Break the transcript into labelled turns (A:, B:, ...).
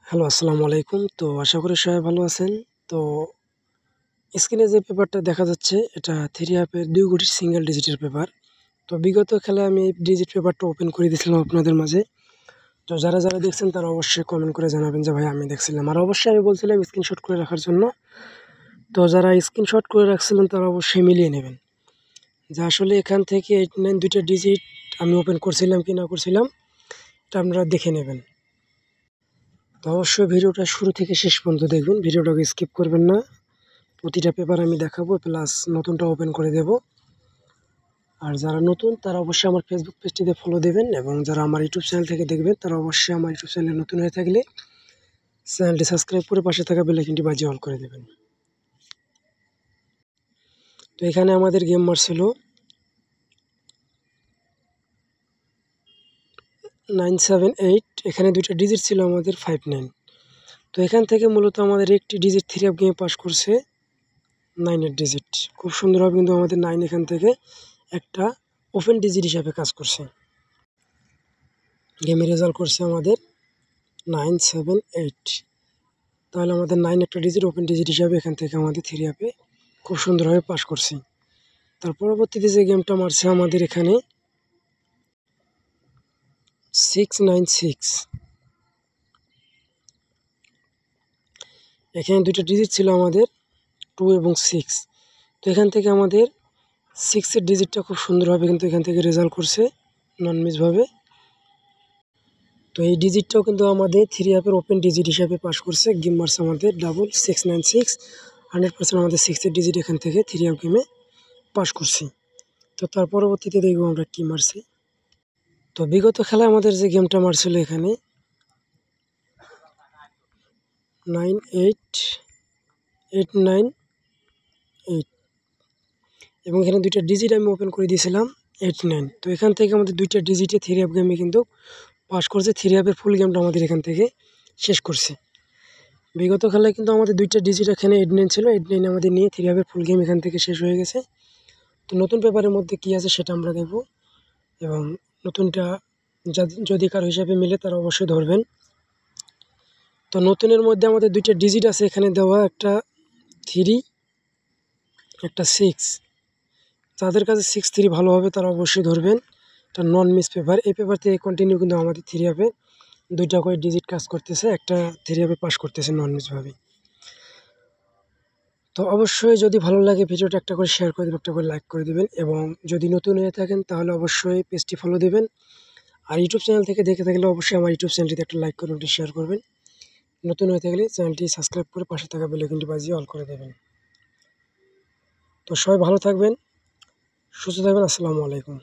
A: Hello, আসসালামু আলাইকুম। তো আশা করি সবাই ভালো আছেন। তো স্ক্রিনে যে পেপারটা দেখা যাচ্ছে এটা 3 হাফের 2 গুটির সিঙ্গেল ডিজিটের পেপার। তো বিগত খেলায় আমি এই ডিজিট পেপারটা ওপেন করে দিয়েছিলাম আপনাদের মাঝে। তো যারা দেখছেন তারা অবশ্যই কমেন্ট করে জানাবেন যে ভাই আমি দেখছিলাম। আর অবশ্যই আমি বলছিলাম স্ক্রিনশট করে রাখার জন্য। তো যারা স্ক্রিনশট করে রাখছিলেন তারা অবশ্যই মিলিয়ে নেবেন। যে আসলে এখান থেকে 8, 9 2 টা ডিজিট আমি ওপেন করছিলাম কি না করছিলাম এটা আপনারা দেখে নেবেন। তো অবশ্যই ভিডিওটা শুরু থেকে শেষ পর্যন্ত দেখবেন। ভিডিওটাকে স্কিপ করবেন না। প্রতিটা পেপার আমি দেখাবো প্লাস নতুনটা ওপেন করে দেব। আর যারা নতুন তারা অবশ্যই আমার ফেসবুক পেজটিতে ফলো দেবেন এবং যারা আমার ইউটিউব চ্যানেল থেকে দেখবেন তারা অবশ্যই আমার ইউটিউব চ্যানেলে নতুন হয়ে থাকলে চ্যানেলটি সাবস্ক্রাইব করে পাশে থাকা বেল আইকনটি বাজিয়ে অল করে দেবেন। তো এখানে আমাদের গেম মারছিল 978, এখানে দুইটা ডিজিট ছিল আমাদের 59। তো এখান থেকে মূলত আমাদের একটি ডিজিট 3 আপ গেমে পাস করছে 9 এর ডিজিট। খুব সুন্দরভাবে কিন্তু আমাদের 9 এখান থেকে একটা ওপেন ডিজিট হিসাবে কাজ করছে। গেমের রেজাল্ট করছে আমাদের 978। তাহলে আমাদের 9 একটা ডিজিট ওপেন ডিজিট হিসাবে এখান থেকে আমাদের 3 আপে খুব সুন্দরভাবে পাস করছি। তার পরবর্তীতে যে গেমটা মারছে আমাদের এখানে 696, এখানে দুটো ডিজিট ছিল আমাদের 2 এবং 6। তো এখান থেকে আমাদের 6 এর ডিজিটটা খুব সুন্দরভাবে কিন্তু এখান থেকে রেজাল্ট করছে নন মিসভাবে। তো এই ডিজিটটাও কিন্তু আমাদের 3 আপের ওপেন ডিজিট হিসাবে পাস করছে। গেম মারছে আমাদের ডাবল 696, 100% আমাদের 6 এর ডিজিট এখান থেকে 3 আপ গেমে পাস করছি। তো তার পরবর্তীতে দেখব আমরা কী মারছি। তো বিগত খেলায় আমাদের যে গেমটা মারছিল এখানে 98898 এবং এখানে দুইটা ডিজিট আমি ওপেন করে দিয়েছিলাম 89। তো এখান থেকে আমাদের দুইটা ডিজিটে 3 আপ গেমে কিন্তু পাস করছে। 3 আপের ফুল গেমটা আমাদের এখান থেকে শেষ করছে। বিগত খেলায় কিন্তু আমাদের দুইটা ডিজিট এখানে 89 ছিল, 89 আমাদের নিয়ে 3 আপের ফুল গেম এখান থেকে শেষ হয়ে গেছে। তো নতুন পেপারের মধ্যে কী আছে সেটা আমরা দেখব এবং নতুনটা যদি কারো হিসাবে মিলে তারা অবশ্যই ধরবেন। তো নতুনের মধ্যে আমাদের দুইটা ডিজিট আছে এখানে দেওয়া, একটা 3, একটা 6। যাদের কাছে 6-3 ভালো হবে তারা অবশ্যই ধরবেন। এটা নন মিস পেপার। এই পেপার থেকে কন্টিনিউ কিন্তু আমাদের 3 আপে দুইটা করে ডিজিট কাজ করতেছে, একটা 3 আপে পাস করতেছে নন মিসভাবে। তো অবশ্যই যদি ভালো লাগে ভিডিওটা একটা করে শেয়ার করে দেবেন, একটা করে লাইক করে দেবেন এবং যদি নতুন হয়ে থাকেন তাহলে অবশ্যই পেজটি ফলো দেবেন। আর ইউটিউব চ্যানেল থেকে দেখে থাকলে অবশ্যই আমার ইউটিউব চ্যানেলটিতে একটা লাইক করবেন, একটা শেয়ার করবেন। নতুন হয়ে থাকলে চ্যানেলটি সাবস্ক্রাইব করে পাশে থাকা বেল আইকনটি বাজিয়ে অল করে দেবেন। তো সবাই ভালো থাকবেন, সুস্থ থাকবেন। আসসালামু আলাইকুম।